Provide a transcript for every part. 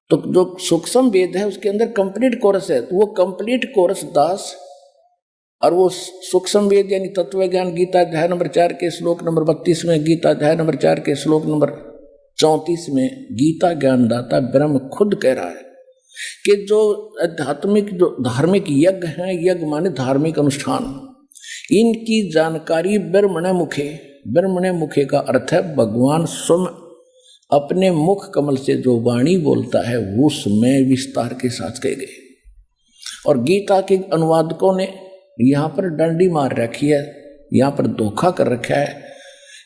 तो जो सूक्ष्म वेद है उसके अंदर कंप्लीट कोरस है, तो वो कंप्लीट कोरस दास, और वो सूक्ष्म वेद यानी तत्व ज्ञान गीता अध्याय नंबर 4 के श्लोक नंबर 32 में, गीता अध्याय नंबर 4 के श्लोक नंबर 34 में गीता ज्ञानदाता ब्रह्म खुद कह रहा है कि जो आध्यात्मिक जो धार्मिक यज्ञ हैं, यज्ञ माने धार्मिक अनुष्ठान, इनकी जानकारी ब्रह्मणे मुखे, ब्रह्मणे मुखे का अर्थ है भगवान स्वयं अपने मुख कमल से जो वाणी बोलता है उसमें विस्तार के साथ कहे गए। और गीता के अनुवादकों ने यहाँ पर डंडी मार रखी है, यहाँ पर धोखा कर रखा है।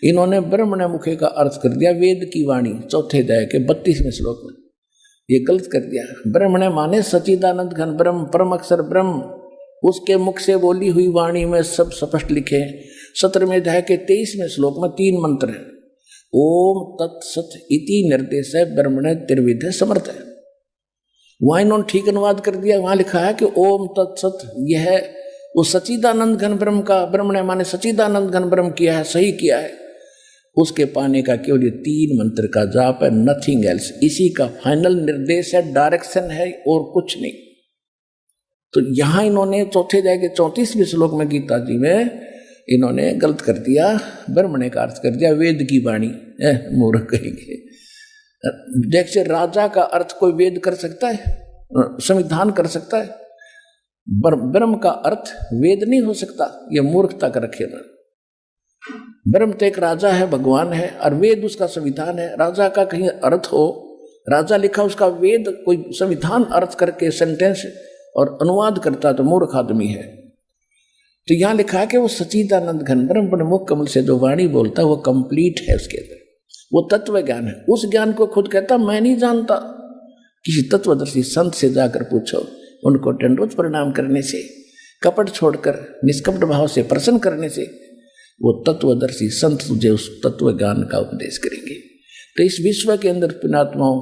इन्होंने ब्रह्मणे मुखे का अर्थ कर दिया वेद की वाणी, चौथे अध्याय के 32वें श्लोक में, ये गलत कर दिया। ब्रह्मणे माने सच्चिदानंद घन ब्रह्म, परम अक्षर ब्रह्म, उसके मुख से बोली हुई वाणी में सब स्पष्ट लिखे। 17वें अध्याय के 23वें श्लोक में 3 मंत्र है। ओम तत्सत इति निर्देश है ब्रह्मणे त्रिविध समर्थ है। वहां इन्होंने ठीक अनुवाद कर दिया, वहां लिखा है कि ओम तत्सत, यह वो सच्चिदानंद घन ब्रह्म का, ब्रह्मणे माने सच्चिदानंद घन ब्रह्म किया है, सही किया है। उसके पाने का केवल ये 3 मंत्र का जाप है, नथिंग एल्स। इसी का फाइनल निर्देश है, डायरेक्शन है और कुछ नहीं। तो यहां इन्होंने चौथे अध्याय के 34वें श्लोक में गीता जी में इन्होंने गलत कर दिया, ब्रह्मणे का अर्थ कर दिया वेद की वाणी। मूर्ख कहेंगे। देखिए राजा का अर्थ कोई वेद कर सकता है, संविधान कर सकता है? ब्रह्म का अर्थ वेद नहीं हो सकता, यह मूर्खता का रखेगा। ब्रह्म तो एक राजा है, भगवान है, और वेद उसका संविधान है। राजा का कहीं अर्थ हो, राजा लिखा उसका वेद कोई संविधान अर्थ करके सेंटेंस और अनुवाद करता तो मूर्ख आदमी है। तो यहां लिखा है कि वो सच्चिदानंद घन ब्रह्म मुख कमल से जो वाणी बोलता है वो कंप्लीट है, उसके अंदर वो तत्व ज्ञान है। उस ज्ञान को खुद कहता मैं नहीं जानता। किसी तत्वदर्शी संत से जाकर पूछो, उनको दंडवत प्रणाम करने से, कपट छोड़कर निष्कपट भाव से प्रसन्न करने से वो तत्वदर्शी संत तुझे उस तत्व ज्ञान का उपदेश करेंगे। तो इस विश्व के अंदर पुण्यात्माओं